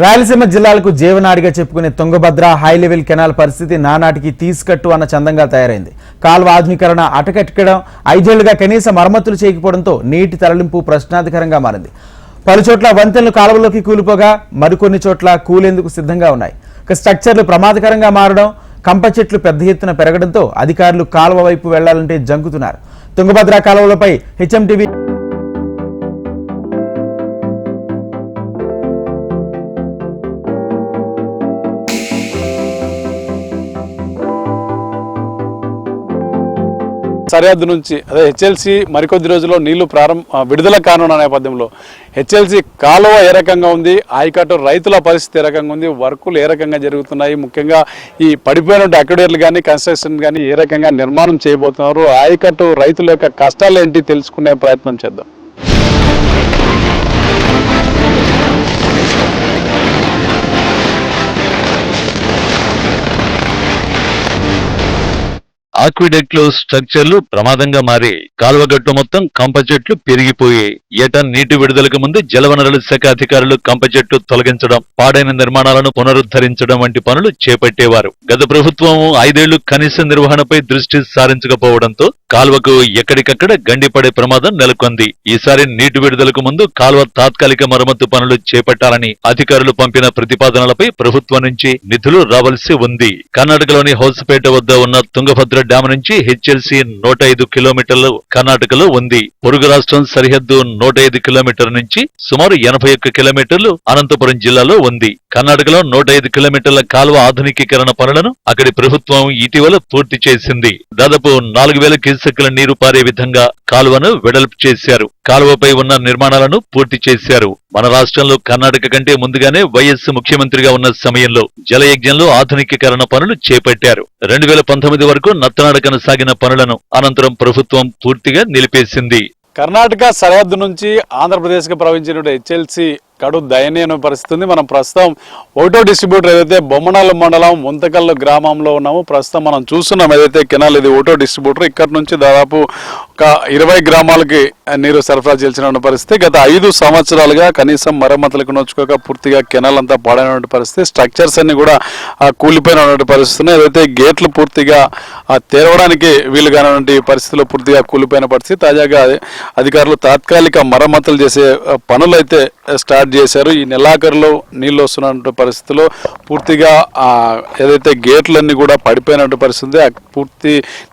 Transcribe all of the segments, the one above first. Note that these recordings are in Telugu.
రాయలసీమ జిల్లాలకు జీవనాడిగా చెప్పుకునే తుంగభద్ర హై లెవెల్ కెనాల్ పరిస్థితి నానాటికి తీసుకట్టు అన్న చందంగా తయారైంది. కాల్వ ఆధునీకరణ అటకెట్టడం, 5 ఏళ్లుగా కనీస మరమ్మతులు చేయకపోవడంతో నీటి తరలింపు ప్రశ్నార్థకరంగా మారింది. పలుచోట్ల వంతెనలు కాలువలోకి కూలిపోగా మరికొన్ని చోట్ల కూలేందుకు సిద్ధంగా ఉన్నాయి. స్ట్రక్చర్లు ప్రమాదకరంగా మారడం, కంప చెట్లు పెద్ద ఎత్తున పెరగడంతో అధికారులు కాలువ వైపు వెళ్లాలంటే జంకుతున్నారు. తుంగభద్ర కాలువలపై హెచ్ఎంటీవీ సరిహద్దు నుంచి అదే హెచ్ఎల్సి మరికొద్ది రోజుల్లో నీళ్లు విడుదల కానున్న నేపథ్యంలో హెచ్ఎల్సి కాలువ ఏ రకంగా ఉంది, ఆయకట్టు రైతుల పరిస్థితి ఏ రకంగా ఉంది, వర్కులు ఏ రకంగా జరుగుతున్నాయి, ముఖ్యంగా ఈ పడిపోయిన అక్వేరియర్లు కానీ కన్స్ట్రక్షన్ కానీ ఏ రకంగా నిర్మాణం చేయబోతున్నారు, ఆయకట్టు రైతుల యొక్క కష్టాలు ఏంటి తెలుసుకునే ప్రయత్నం చేద్దాం. ఆక్విడెక్ట్ లో స్ట్రక్చర్లు ప్రమాదంగా మారి కాలువగట్టు మొత్తం కంప చెట్లు పెరిగిపోయాయి. ఏటా నీటి విడుదలకు ముందు జలవనరుల శాఖ అధికారులు కంప చెట్లు తొలగించడం, పాడైన నిర్మాణాలను పునరుద్ధరించడం వంటి పనులు చేపట్టేవారు. గత ప్రభుత్వం 5 ఏళ్లు కనీస నిర్వహణపై దృష్టి సారించకపోవడంతో కాలువకు ఎక్కడికక్కడ గండిపడే ప్రమాదం నెలకొంది. ఈసారి నీటి విడుదలకు ముందు కాలువ తాత్కాలిక మరమ్మతు పనులు చేపట్టాలని అధికారులు పంపిన ప్రతిపాదనలపై ప్రభుత్వం నుంచి నిధులు రావాల్సి ఉంది. కర్ణాటకలోని హౌస్పేట వద్ద ఉన్న తుంగభద్ర డ్యాం నుంచి హెచ్ఎల్సి 105 కిలోమీటర్లు కర్ణాటకలో ఉంది. పొరుగు రాష్ట్రం సరిహద్దు 105 కిలోమీటర్ల నుంచి సుమారు 81 కిలోమీటర్లు అనంతపురం జిల్లాలో ఉంది. కర్ణాటకలో 105 కిలోమీటర్ల కాలువ ఆధునికీకరణ పనులను అక్కడి ప్రభుత్వం ఇటీవల పూర్తి చేసింది. దాదాపు 4000 క్యూసెక్కుల నీరు పారే విధంగా కాలువను వెడల్పు చేశారు. కాలువపై ఉన్న నిర్మాణాలను పూర్తి చేశారు. మన రాష్ట్రంలో కర్ణాటక కంటే ముందుగానే వైఎస్ ముఖ్యమంత్రిగా ఉన్న సమయంలో జలయజ్ఞంలో ఆధునికీకరణ పనులు చేపట్టారు. 2019 వరకు నత్తనడకన సాగిన పనులను అనంతరం ప్రభుత్వం పూర్తిగా నిలిపేసింది. కర్ణాటక సరిహద్దు నుంచి ఆంధ్రప్రదేశ్ కు ప్రవహించిన హెచ్ఎల్సి కడు దయనీయమైన పరిస్థితి ఉంది. మనం ప్రస్తుతం ఒకటో డిస్ట్రిబ్యూటర్ ఏదైతే బొమ్మనాల మండలం ముంతకల్లు గ్రామంలో ఉన్నాము. ప్రస్తుతం మనం చూస్తున్నాం ఏదైతే కెనాల్, ఇది ఒకటో డిస్ట్రిబ్యూటర్. ఇక్కడ నుంచి దాదాపు ఒక 20 గ్రామాలకి నీరు సరఫరా చేయాల్సిన పరిస్థితి. గత 5 సంవత్సరాలుగా కనీసం మరమ్మతులకు నోచుకోక పూర్తిగా కెనాల్ అంతా పాడైన పరిస్థితి. స్ట్రక్చర్స్ అన్ని కూడా కూలిపోయిన పరిస్థితి. ఏదైతే గేట్లు పూర్తిగా తెరవడానికి వీలు కానిటువంటి పరిస్థితుల్లో పూర్తిగా కూలిపోయిన పరిస్థితి. తాజాగా అధికారులు తాత్కాలిక మరమ్మతులు చేసే పనులు అయితే స్టార్ట్ చేశారు. ఈ నెలాఖరులో నీళ్లు వస్తున్న పరిస్థితిలో పూర్తిగా ఏదైతే గేట్లన్నీ కూడా పడిపోయినటువంటి పరిస్థితి, పూర్తి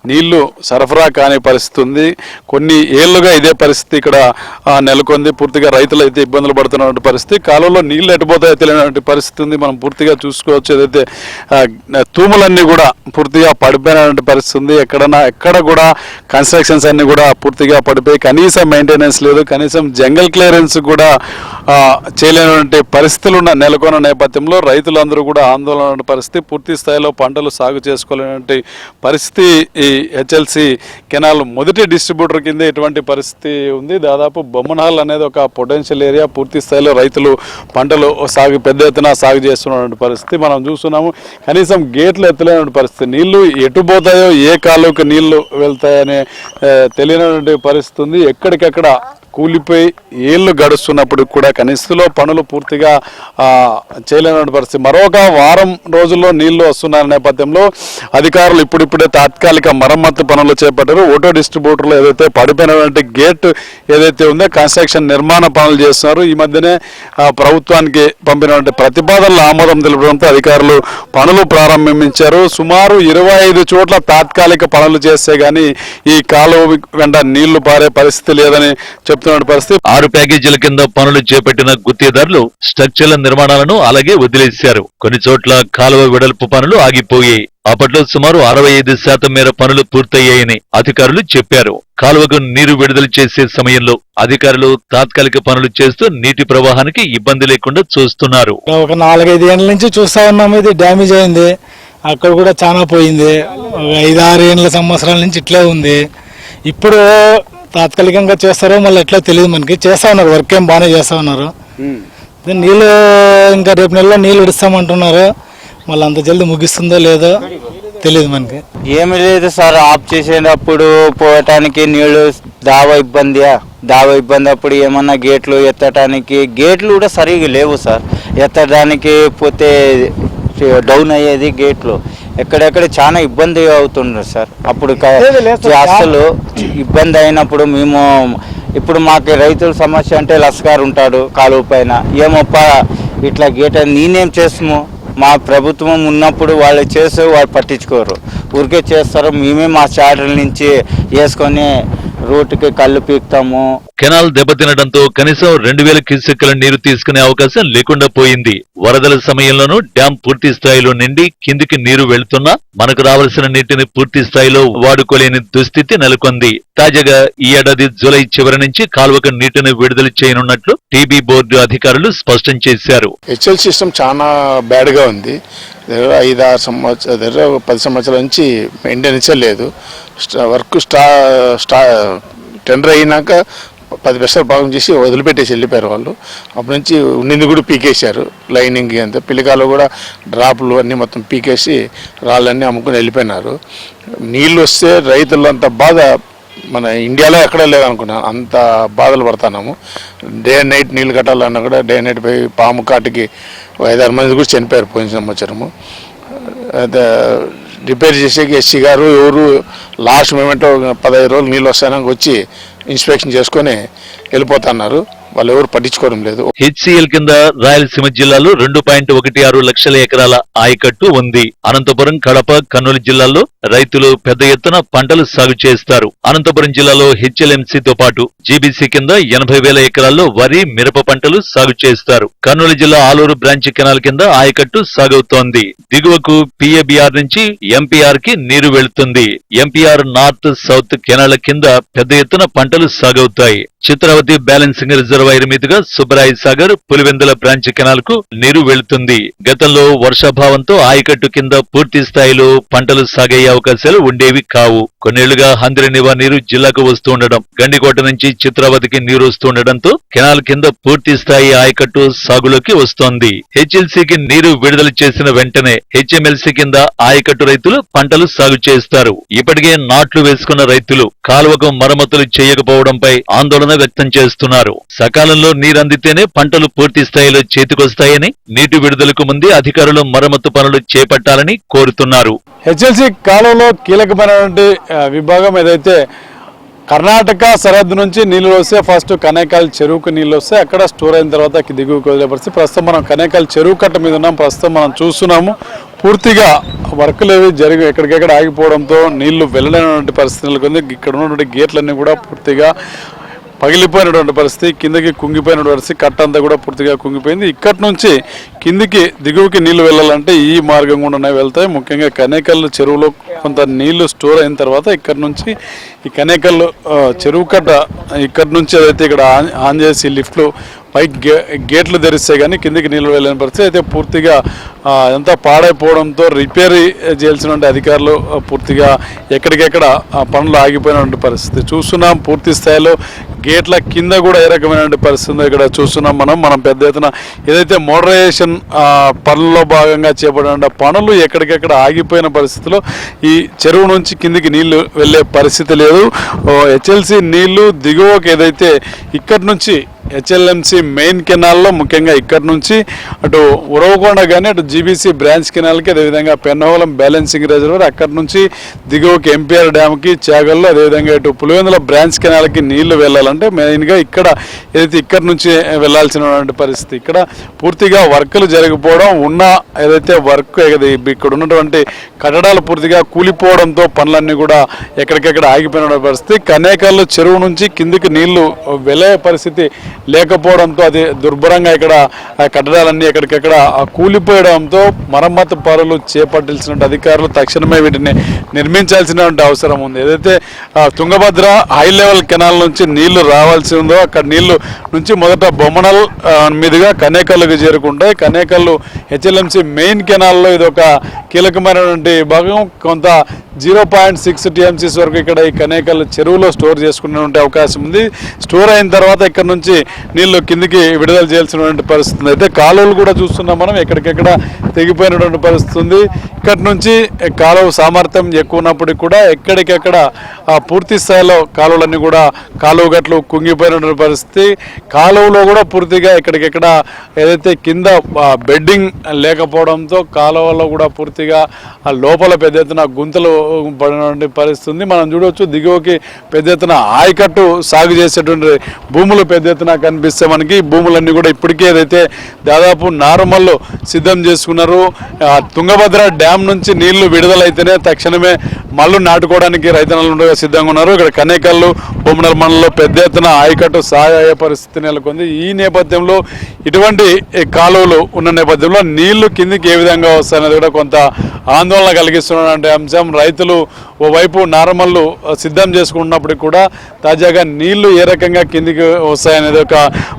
నీళ్లు సరఫరా కాని పరిస్థితి ఉంది. కొన్ని ఏళ్లుగా ఇదే పరిస్థితి ఇక్కడ నెలకొంది. పూర్తిగా రైతులు అయితే ఇబ్బందులు పడుతున్నటువంటి పరిస్థితి. కాలంలో నీళ్లు ఎటుపోతాయో తెలియనటువంటి పరిస్థితి ఉంది. మనం పూర్తిగా చూసుకోవచ్చు. ఏదైతే తూములన్నీ కూడా పూర్తిగా పడిపోయినటువంటి పరిస్థితి ఉంది. ఎక్కడ కూడా కన్స్ట్రక్షన్స్ అన్ని కూడా పూర్తిగా పడిపోయి కనీసం మెయింటెనెన్స్ లేదు, కనీసం జంగల్ క్లియరెన్స్ కూడా చేయలేనటువంటి పరిస్థితులు నెలకొన్న నేపథ్యంలో రైతులందరూ కూడా ఆందోళన పరిస్థితి. పూర్తి స్థాయిలో పంటలు సాగు చేసుకోలేనటువంటి పరిస్థితి ఈ హెచ్ఎల్సి కెనాల్ మొదటి డిస్ట్రిబ్యూటర్ కింద ఎటువంటి పరిస్థితి ఉంది. దాదాపు బొమ్మనాల్ అనేది ఒక పొటెన్షియల్ ఏరియా. పూర్తి స్థాయిలో రైతులు పంటలు పెద్ద ఎత్తున సాగు చేస్తున్నటువంటి పరిస్థితి మనం చూస్తున్నాము. కనీసం గేట్లు ఎత్తలేనటువంటి పరిస్థితి. నీళ్లు ఎటు పోతాయో, ఏ కాలువకు నీళ్లు వెళ్తాయనే తెలియనటువంటి పరిస్థితి ఉంది. ఎక్కడికెక్కడ కూలిపోయి ఏళ్లు గడుస్తున్నప్పుడు కూడా కనీసంలో పనులు పూర్తిగా చేయలేని పరిస్థితి. మరొక వారం రోజుల్లో నీళ్లు వస్తున్న నేపథ్యంలో అధికారులు ఇప్పుడిప్పుడే తాత్కాలిక మరమ్మతు పనులు చేపట్టారు. ఓటో డిస్ట్రిబ్యూటర్లో ఏదైతే పడిపోయినటువంటి గేట్ ఏదైతే ఉందో కన్స్ట్రక్షన్ నిర్మాణ పనులు చేస్తున్నారు. ఈ మధ్యనే ప్రభుత్వానికి పంపినటువంటి ప్రతిపాదనలు ఆమోదం తెలపడంతో అధికారులు పనులు ప్రారంభించారు. సుమారు 25 చోట్ల తాత్కాలిక పనులు చేస్తే గానీ ఈ కాలువ వెంట నీళ్లు పారే పరిస్థితి లేదని చెప్తున్నారు. 6 ప్యాకేజీల కింద పనులు చేపట్టిన గుత్తేదారులు స్ట్రక్చర్ల నిర్మాణాలను అలాగే వదిలేశారు. కొన్ని చోట్ల కాలువ వెడల్పు పనులు ఆగిపోయాయి. అప్పట్లో సుమారు 65% మేర పనులు పూర్తయ్యాయని అధికారులు చెప్పారు. కాలువకు నీరు విడుదల చేసే సమయంలో అధికారులు తాత్కాలిక పనులు చేస్తూ నీటి ప్రవాహానికి ఇబ్బంది లేకుండా చూస్తున్నారు. ఒక 4-5 ఏళ్ల నుంచి చూస్తా ఉన్నాము. ఇది డ్యామేజ్ అయింది, అక్కడ కూడా చాలా పోయింది. 5-6 సంవత్సరాల నుంచి ఇట్లే ఉంది. ఇప్పుడు తాత్కాలికంగా చేస్తారో మళ్ళీ ఎట్లా తెలియదు మనకి. చేస్తా ఉన్నారు, వర్క్ ఏం బాగానే చేస్తా ఉన్నారు. నీళ్ళు ఇంకా రేపు నెలలో నీళ్ళు ఇస్తామంటున్నారు. మళ్ళీ అంత జల్దీ ముగిస్తుందో లేదో తెలియదు మనకి. ఏమి లేదు సార్, ఆఫ్ చేసేటప్పుడు పోవటానికి నీళ్లు దావా ఇబ్బందియా. దావా ఇబ్బంది అప్పుడు ఏమన్నా గేట్లు ఎత్తడానికి గేట్లు కూడా సరిగా లేవు సార్. ఎత్తడానికి పోతే డౌన్ అయ్యేది గేట్లు. ఎక్కడెక్కడ చాలా ఇబ్బంది అవుతుండ్రు సార్. అప్పుడు అసలు ఇబ్బంది అయినప్పుడు మేము ఇప్పుడు మాకు రైతుల సమస్య అంటే లస్కార్ ఉంటాడు కాలువ పైన, ఏమప్ప ఇట్లా గేట్ నేనేం చేస్తాము, మా ప్రభుత్వం ఉన్నప్పుడు వాళ్ళు చేస్తే వాళ్ళు పట్టించుకోరు, ఊరికే చేస్తారు. మేమే మా చాటల నుంచి వేసుకొని రోడ్డుకి కళ్ళు పీకుతాము. కెనాల్ దెబ్బతినడంతో కనీసం 2000 క్యూసెక్కుల నీరు తీసుకునే అవకాశం లేకుండా పోయింది. వరదల సమయంలోనూ డ్యాం పూర్తి స్థాయిలో నిండి కిందికి నీరు వెళ్తున్నా మనకు రావాల్సిన నీటిని పూర్తి స్థాయిలో వాడుకోలేని దుస్థితి నెలకొంది. తాజాగా ఈ ఏడాది జూలై చివరి నుంచి కాలువకు నీటిని విడుదల చేయనున్నట్లు టీబీ బోర్డు అధికారులు స్పష్టం చేశారు. హెచ్ఎల్ సిస్టమ్ చాలా బ్యాడ్ గా ఉంది. 5-6 సంవత్సరాలు 10 సంవత్సరాల నుంచి మెయింటెనెన్స్ లేదు. వర్క్ టెండర్ అయినాక 10% భాగం చేసి వదిలిపెట్టేసి వెళ్ళిపోయారు వాళ్ళు. అప్పటి నుంచి నిన్ను కూడా పీకేశారు, లైనింగ్ అంతా పిల్లకాయలు కూడా డ్రాపులు అన్నీ మొత్తం పీకేసి రాళ్ళన్నీ అమ్ముకుని వెళ్ళిపోయినారు. నీళ్ళు వస్తే రైతులంత బాధ మన ఇండియాలో ఎక్కడా లేదనుకున్నాను, అంత బాధలు పడుతున్నాము. డే అండ్ నైట్ నీళ్ళు కట్టాలన్నా కూడా డే అండ్ నైట్ పోయి పాము కాటికి 5-6 మంది కూడా చనిపోయారు పోయిన సంవత్సరము. అదే రిపేర్ చేసేకి ఎస్సీ గారు ఎవరు లాస్ట్ మూమెంట్ 15 రోజులు నీళ్ళు వస్తాయని వచ్చి ఇన్స్పెక్షన్ చేసుకొని వెళ్ళిపోతున్నారు. వాళ్ళు ఎవరు పట్టించుకోవడం లేదు. హెచ్సిఎల్ కింద రాయలసీమ జిల్లాలో 2.16 లక్షల ఎకరాల ఆయకట్టు ఉంది. అనంతపురం, కడప, కర్నూలు జిల్లాల్లో రైతులు పెద్ద ఎత్తున పంటలు సాగు చేస్తారు. అనంతపురం జిల్లాలో హెచ్ఎల్ఎంసీతో పాటు జీబీసీ కింద 80,000 ఎకరాల్లో వరి, మిరప పంటలు సాగు చేస్తారు. కర్నూలు జిల్లా ఆలూరు బ్రాంచ్ కెనాల్ కింద ఆయకట్టు సాగవుతోంది. దిగువకు పిఏబిఆర్ నుంచి ఎంపీఆర్ కి నీరు వెళుతుంది. ఎంపీఆర్ నార్త్, సౌత్ కెనాల కింద పెద్ద ఎత్తున పంటలు సాగవుతాయి. చిత్రావతి బ్యాలెన్సింగ్ రిజర్వాయర్ మీదుగా సుబ్బరాయి సాగర్, పులివెందుల బ్రాంచ్ కెనాల్ కు నీరు వెళుతుంది. గతంలో వర్షాభావంతో ఆయకట్టు కింద పూర్తి స్థాయిలో పంటలు సాగయ్యే అవకాశాలు ఉండేవి కావు. కొన్నేళ్లుగా హంద్రినివా నీరు జిల్లాకు వస్తూ ఉండడం, గండికోట నుంచి చిత్రావతికి నీరు వస్తుండటంతో కెనాల్ కింద పూర్తి స్థాయి ఆయకట్టు సాగులోకి వస్తోంది. హెచ్ఎల్సీకి నీరు విడుదల చేసిన వెంటనే హెచ్ఎంఎల్సీ కింద ఆయకట్టు రైతులు పంటలు సాగు చేస్తారు. ఇప్పటికే నాట్లు వేసుకున్న రైతులు కాలువకు మరమ్మతులు చేయకపోవడంపై ఆందోళన వ్యక్తం చేస్తున్నారు. సకాలంలో నీరందితేనే పంటలు పూర్తి స్థాయిలో చేతికొస్తాయని, నీటి విడుదలకు ముందే అధికారులు మరమ్మతు పనులు చేపట్టాలని కోరుతున్నారు. హెచ్ఎల్సీ కాలంలో కీలకమైనటువంటి విభాగం ఏదైతే కర్ణాటక సరిహద్దు నుంచి నీళ్లు వస్తే ఫస్ట్ కనేకాల్ చెరువుకు నీళ్ళు వస్తే అక్కడ స్టోర్ అయిన తర్వాత దిగువకు వదిలే పరిస్థితి. ప్రస్తుతం మనం కనేకాల్ చెరువు కట్ట మీద ఉన్నాం. ప్రస్తుతం మనం చూస్తున్నాము పూర్తిగా వర్కులు ఏవి జరిగి ఎక్కడికెక్కడ ఆగిపోవడంతో నీళ్లు వెళ్ళలేనటువంటి పరిస్థితి నెలకొంది. ఇక్కడ ఉన్నటువంటి గేట్లన్నీ కూడా పూర్తిగా పగిలిపోయినటువంటి పరిస్థితి, కిందకి కుంగిపోయినటువంటి పరిస్థితి, కట్ట అంతా కూడా పూర్తిగా కుంగిపోయింది. ఇక్కడి నుంచి కిందికి దిగువకి నీళ్లు వెళ్ళాలంటే ఈ మార్గం కూడా వెళ్తాయి. ముఖ్యంగా కనేకల్ చెరువులో కొంత నీళ్లు స్టోర్ అయిన తర్వాత ఇక్కడ నుంచి ఈ కనేకల్ చెరువు కట్ట ఇక్కడ నుంచి ఏదైతే ఇక్కడ ఆన్ చేసి లిఫ్ట్లు పైకి గేట్లు తెరిస్తే కానీ కిందికి నీళ్లు వెళ్ళని పరిస్థితి. అయితే పూర్తిగా అంతా పాడైపోవడంతో రిపేర్ చేయాల్సినటువంటి అధికారులు పూర్తిగా ఎక్కడికెక్కడ పనులు ఆగిపోయినటువంటి పరిస్థితి చూస్తున్నాం. పూర్తి స్థాయిలో గేట్ల కింద కూడా ఏ రకమైనటువంటి పరిస్థితి ఇక్కడ చూస్తున్నాం. మనం పెద్ద ఎత్తున ఏదైతే మోడరైజేషన్ పనుల్లో భాగంగా చేపడిన పనులు ఎక్కడికెక్కడ ఆగిపోయిన పరిస్థితిలో ఈ చెరువు నుంచి కిందికి నీళ్లు వెళ్ళే పరిస్థితి లేదు. హెచ్ఎల్సీ నీళ్లు దిగువకి ఏదైతే ఇక్కడి నుంచి హెచ్ఎల్ఎంసీ మెయిన్ కెనాల్లో ముఖ్యంగా ఇక్కడ నుంచి అటు ఉరవకొండ కానీ అటు జీబీసీ బ్రాంచ్ కెనాల్కి, అదేవిధంగా పెన్నహోలం బ్యాలెన్సింగ్ రిజర్వాయర్, అక్కడి నుంచి దిగువకి ఎంపీఆర్ డ్యామ్కి, చాగల్లో, అదేవిధంగా ఇటు పులివెందుల బ్రాంచ్ కెనాల్కి నీళ్లు వెళ్ళాలంటే మెయిన్గా ఇక్కడ ఏదైతే ఇక్కడ నుంచి వెళ్లాల్సినటువంటి పరిస్థితి. ఇక్కడ పూర్తిగా వర్కులు జరిగిపోవడం, ఉన్న ఏదైతే వర్క్ ఇక్కడ ఉన్నటువంటి కట్టడాలు పూర్తిగా కూలిపోవడంతో పనులన్నీ కూడా ఎక్కడికెక్కడ ఆగిపోయిన పరిస్థితి. కనేకల్లో చెరువు నుంచి కిందికి నీళ్లు వెళ్ళే పరిస్థితి లేకపోవడంతో అది దుర్భరంగా ఇక్కడ కట్టడాలన్నీ ఎక్కడికెక్కడ కూలిపోయడంతో మరమ్మతు పనులు చేపట్టాల్సిన అధికారులు తక్షణమే వీటిని నిర్మించాల్సినటువంటి అవసరం ఉంది. ఏదైతే తుంగభద్ర హై లెవెల్ కెనాల్ నుంచి నీళ్లు రావాల్సి ఉందో అక్కడ నీళ్లు నుంచి మొదట బొమ్మనల్ మీదుగా కనేకల్లుకి చేరుకుంటాయి. కనేకల్లు హెచ్ఎల్ఎంసీ మెయిన్ కెనాల్లో ఇది ఒక కీలకమైనటువంటి భాగం. కొంత 0.6 TMCs వరకు ఇక్కడ ఈ కనేకల్ చెరువులో స్టోర్ చేసుకునే అవకాశం ఉంది. స్టోర్ అయిన తర్వాత ఇక్కడ నుంచి నీళ్లు కిందికి విడుదల చేయాల్సినటువంటి పరిస్థితి ఉంది. అయితే కాలువలు కూడా చూస్తున్నాం మనం, ఎక్కడికెక్కడ తెగిపోయినటువంటి పరిస్థితి ఉంది. ఇక్కడ నుంచి కాలువ సామర్థ్యం ఎక్కువ ఉన్నప్పటికీ కూడా ఎక్కడికెక్కడ పూర్తి స్థాయిలో కాలువలన్నీ కూడా కాలువ గట్లు కుంగిపోయినటువంటి పరిస్థితి. కాలువలో కూడా పూర్తిగా ఎక్కడికెక్కడ ఏదైతే కింద బెడ్డింగ్ లేకపోవడంతో కాలువలో కూడా పూర్తిగా లోపల పెద్ద ఎత్తున గుంతలు పడినటువంటి పరిస్థితి ఉంది. మనం చూడవచ్చు దిగువకి పెద్ద ఎత్తున ఆయకట్టు సాగు చేసేటువంటి భూములు పెద్ద ఎత్తున కనిపిస్తే మనకి భూములన్నీ కూడా ఇప్పటికే ఏదైతే దాదాపు నార్మల్లో సిద్ధం చేసుకున్నారు. తుంగభద్ర డ్యామ్ నుంచి నీళ్లు విడుదలైతేనే తక్షణమే మళ్ళు నాటుకోవడానికి రైతన్నలు సిద్ధంగా ఉన్నారు. ఇక్కడ కనేకల్లు బొమ్మనల్ మండలంలో పెద్ద ఎత్తున ఆయకట్టు సాగు అయ్యే పరిస్థితి నెలకొంది. ఈ నేపథ్యంలో ఇటువంటి కాలువలు ఉన్న నేపథ్యంలో నీళ్లు కిందికి ఏ విధంగా వస్తాయనేది కూడా కొంత ఆందోళన కలిగిస్తున్నటువంటి అంశం. రైతులు ఓవైపు నార్మల్లు సిద్ధం చేసుకున్నప్పటికీ కూడా తాజాగా నీళ్లు ఏ రకంగా కిందికి వస్తాయనేది ఒక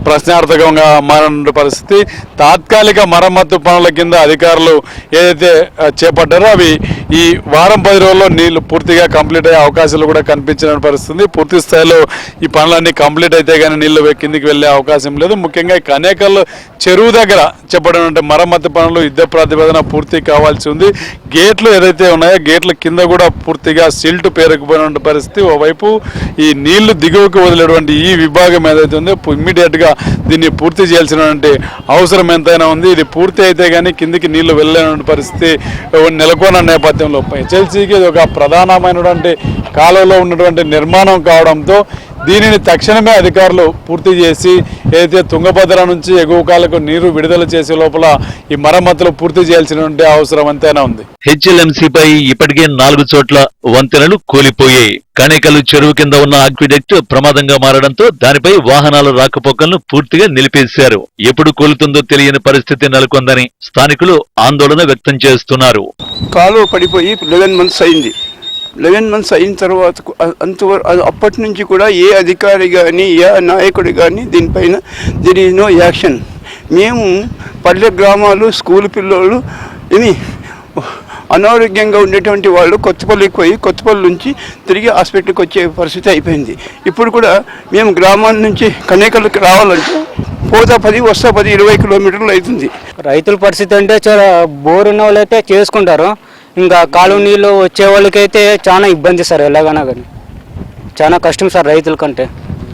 ప్రశ్నార్థకంగా మారిన పరిస్థితి. తాత్కాలిక మరమ్మతు పనుల కింద అధికారులు ఏదైతే చేపట్టారో అవి ఈ వారం 10 రోజుల్లో నీళ్లు పూర్తిగా కంప్లీట్ అయ్యే అవకాశాలు కూడా కనిపించిన పరిస్థితి. పూర్తి స్థాయిలో ఈ పనులన్నీ కంప్లీట్ అయితే కానీ నీళ్లు కిందికి వెళ్ళే అవకాశం లేదు. ముఖ్యంగా ఈ కనేకల్ చెరువు దగ్గర చెప్పడం మరమ్మతు పనులు యుద్ధ ప్రాతిపదన పూర్తి కావాల్సి ఉంది. గేట్లు ఏదైతే ఉన్నాయో గేట్ల కింద కూడా పూర్తిగా సిల్ట్ పేరుకుపోయిన పరిస్థితి. ఓవైపు ఈ నీళ్లు దిగువకు వదిలేటువంటి ఈ విభాగం ఏదైతే ఉందో ఇమ్మీడియట్గా దీన్ని పూర్తి చేయాల్సినటువంటి అవసరం ఎంతైనా ఉంది. ఇది పూర్తి అయితే కానీ కిందికి నీళ్లు వెళ్ళలేని పరిస్థితి నెలకొన్న నేపథ్యంలో హెచ్ఎల్సీకి ఇది ఒక ప్రధానమైనటువంటి కాలువలో ఉన్నటువంటి నిర్మాణం కావడంతో దీనిని తక్షణమే అధికారులు పూర్తి చేసి ఏదైతే తుంగభద్ర నుంచి ఎగువ కాలకు నీరు విడుదల చేసే లోపల ఈ మరమ్మతులు పూర్తి చేయాల్సినటువంటి అవసరం ఎంతైనా ఉంది. హెచ్ఎల్ఎంసీపై ఇప్పటికే 4 చోట్ల వంతెనలు కూలిపోయాయి. కనేకల్ చెరువు కింద ఉన్న ఆక్విడక్ట్ ప్రమాదంగా మారడంతో దానిపై వాహనాల రాకపోకలను పూర్తిగా నిలిపేశారు. ఎప్పుడు కూలుతుందో తెలియని పరిస్థితి నెలకొందని స్థానికులు ఆందోళన వ్యక్తం చేస్తున్నారు. కాలువ పడిపోయి 11 months అయింది. 11 months అయిన తర్వాత అప్పటి నుంచి కూడా ఏ అధికారి కానీ ఏ నాయకుడు కానీ దీనిపైన దెర్ ఈజ్ నో యాక్షన్. మేము పల్లె గ్రామాలు స్కూల్ పిల్లలు ఇవి అనారోగ్యంగా ఉండేటువంటి వాళ్ళు కొత్తపల్లికి పోయి కొత్తపల్లి నుంచి తిరిగి హాస్పిటల్కి వచ్చే పరిస్థితి అయిపోయింది. ఇప్పుడు కూడా మేము గ్రామాల నుంచి కనేకల్కి రావాలంటే పోతా 10 వస్తా 10 20 కిలోమీటర్లు అవుతుంది. రైతుల పరిస్థితి అంటే చాలా బోర్ ఉన్న వాళ్ళు అయితే చేసుకుంటారు. ఇంకా కాలువ నీళ్ళు వచ్చే వాళ్ళకైతే చాలా ఇబ్బంది సార్. ఎలాగైనా కానీ చాలా కష్టం సార్ రైతుల కంటే.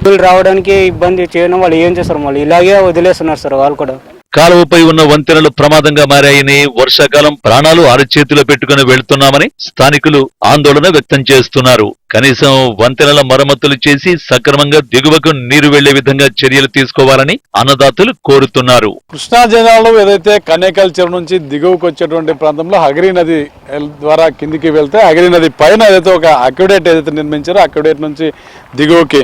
నీళ్ళు రావడానికి ఇబ్బంది చేయడం వాళ్ళు ఏం చేస్తారు, మళ్ళీ ఇలాగే వదిలేస్తున్నారు సార్ వాళ్ళు కూడా. కాలువపై ఉన్న వంతెనలు ప్రమాదంగా మారాయని, వర్షాకాలం ప్రాణాలు అరచేతిలో పెట్టుకుని వెళ్తున్నామని స్థానికులు ఆందోళన వ్యక్తం చేస్తున్నారు. కనీసం వంతెనల మరమ్మతులు చేసి సక్రమంగా దిగువకు నీరు వెళ్లే విధంగా చర్యలు తీసుకోవాలని అన్నదాతలు కోరుతున్నారు. కృష్ణా జిల్లాలో ఏదైతే కనేకల్ చెరువు నుంచి దిగువకు వచ్చేటువంటి ప్రాంతంలో హగరి నది ద్వారా కిందికి వెళ్తే హగరి నది పైన ఏదైతే ఒక అక్విడేట్ ఏదైతే నిర్మించారో అక్విడేట్ నుంచి దిగువకి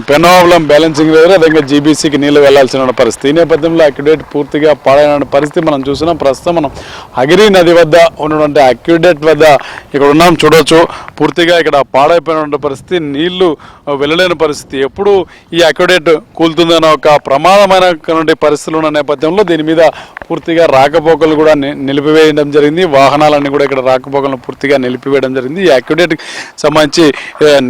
పెనోవలం బ్యాలెన్సింగ్ దగ్గర అదేవిధంగా జీబీసీకి నీళ్లు వెళ్లాల్సిన పరిస్థితి. ఈ నేపథ్యంలో అక్విడేట్ పూర్తిగా పాడైన పరిస్థితి మనం చూసినాం. ప్రస్తుతం మనం హగరి నది వద్ద ఉన్నటువంటి అక్విడేట్ వద్ద ఇక్కడ ఉన్నాం. చూడవచ్చు పూర్తిగా ఇక్కడ పాడైపోయిన పరిస్థితి, నీళ్లు వెళ్ళలేని పరిస్థితి. ఎప్పుడు ఈ అక్విడేట్ కూలుతుందన్న ఒక ప్రమాదమైనటువంటి పరిస్థితులు ఉన్న నేపథ్యంలో దీని మీద పూర్తిగా రాకపోకలు కూడా నిలిపివేయడం జరిగింది. వాహనాలన్నీ కూడా ఇక్కడ రాకపోకలను పూర్తిగా నిలిపివేయడం జరిగింది. ఈ అక్విడేట్ సంబంధించి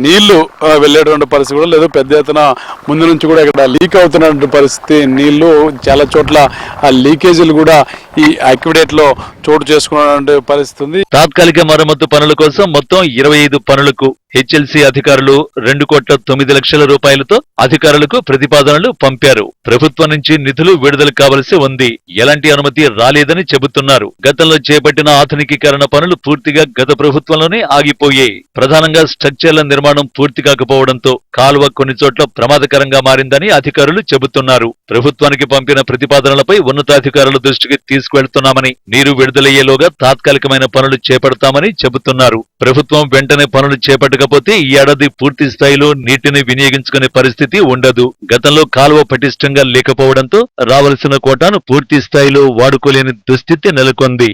నీళ్లు వెళ్ళేటువంటి పరిస్థితి కూడా లేదు. పెద్ద ఎత్తున ముందు నుంచి కూడా ఇక్కడ లీక్ అవుతున్నటువంటి పరిస్థితి. నీళ్లు చాలా చోట్ల ఆ లీకేజీలు కూడా ఈ అక్విడేట్ లో చోటు చేసుకున్నటువంటి పరిస్థితి ఉంది. తాత్కాలిక మరమ్మతు పనుల కోసం మొత్తం 25 పనులకు హెచ్ఎల్సీ అధికారులు 2,09,00,000 రూపాయలతో అధికారులకు ప్రతిపాదనలు పంపారు. ప్రభుత్వం నుంచి నిధులు విడుదల కావలసి ఉంది. ఎలాంటి అనుమతి రాలేదని చెబుతున్నారు. గతంలో చేపట్టిన ఆధునికీకరణ పనులు పూర్తిగా గత ప్రభుత్వంలోనే ఆగిపోయాయి. ప్రధానంగా స్ట్రక్చర్ల నిర్మాణం పూర్తి కాకపోవడంతో కాలువ కొన్ని చోట్ల ప్రమాదకరంగా మారిందని అధికారులు చెబుతున్నారు. ప్రభుత్వానికి పంపిన ప్రతిపాదనలపై ఉన్నతాధికారుల దృష్టికి తీసుకువెళ్తున్నామని, నీరు విడుదలయ్యేలోగా తాత్కాలికమైన పనులు చేపడతామని చెబుతున్నారు. ప్రభుత్వం వెంటనే పనులు చేపట్టకపోతే ఈ ఏడాది పూర్తి స్థాయిలో నీటిని వినియోగించుకునే పరిస్థితి ఉండదు. గతంలో కాలువ పటిష్టంగా లేకపోవడంతో రావలసిన కోటాను పూర్తి స్థాయిలో వాడుకోలేని దుస్థితి నెలకొంది.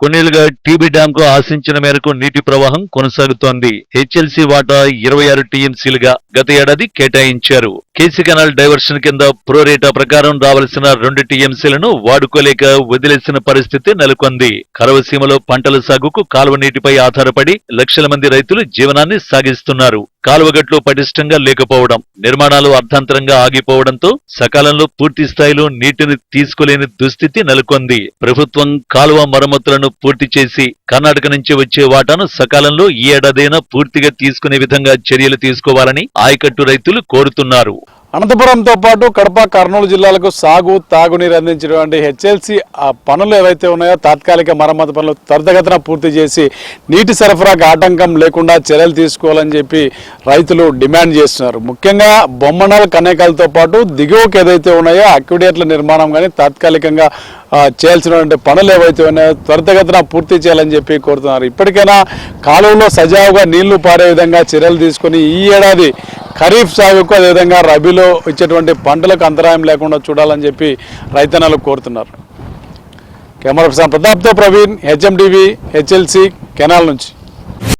కొన్నేళ్లుగా టీబీ డ్యాం కు ఆశించిన మేరకు నీటి ప్రవాహం కొనసాగుతోంది. హెచ్ఎల్సీ వాటా 26 టీఎంసీలుగా గత ఏడాది కేటాయించారు. కేసీ కెనాల్ డైవర్షన్ కింద ప్రోరేటా ప్రకారం రావాల్సిన 2 టీఎంసీలను వాడుకోలేక వదిలేసిన పరిస్థితి నెలకొంది. కరవసీమలో పంటల సాగుకు కాలువ నీటిపై ఆధారపడి లక్షల మంది రైతులు జీవనాన్ని సాగిస్తున్నారు. కాలువగట్లు పటిష్టంగా లేకపోవడం, నిర్మాణాలు అర్ధాంతరంగా ఆగిపోవడంతో సకాలంలో పూర్తి స్థాయిలో నీటిని తీసుకోలేని దుస్థితి నెలకొంది. ప్రభుత్వం కాలువ మరమ్మతులను పూర్తి చేసి కర్ణాటక నుంచి వచ్చే వాటాను సకాలంలో ఈ ఏడాదైనా పూర్తిగా తీసుకునే విధంగా చర్యలు తీసుకోవాలని ఆయకట్టు రైతులు కోరుతున్నారు. అనంతపురంతో పాటు కడప, కర్నూలు జిల్లాలకు సాగు, తాగునీరు అందించినటువంటి హెచ్ఎల్సీ ఆ పనులు ఏవైతే ఉన్నాయో తాత్కాలిక మరమ్మతు పనులు త్వరితగతిన పూర్తి చేసి నీటి సరఫరాకు ఆటంకం లేకుండా చర్యలు తీసుకోవాలని చెప్పి రైతులు డిమాండ్ చేస్తున్నారు. ముఖ్యంగా బొమ్మనాల కనేకాలతో పాటు దిగువకు ఏదైతే ఉన్నాయో అక్విడేట్ల నిర్మాణం కానీ తాత్కాలికంగా చేయాల్సినటువంటి పనులు ఏవైతే ఉన్నాయో త్వరితగతిన పూర్తి చేయాలని చెప్పి కోరుతున్నారు. ఇప్పటికైనా కాలువలో సజావుగా నీళ్లు పారే విధంగా చర్యలు తీసుకొని ఈ ఏడాది ఖరీఫ్ సాగుకు అదేవిధంగా రబీలో ఇచ్చేటువంటి పంటలకు అంతరాయం లేకుండా చూడాలని చెప్పి రైతన్నలు కోరుతున్నారు. కెమెరా పర్సన్ ప్రతాప్తో Praveen, HM TV, HLC canal నుంచి.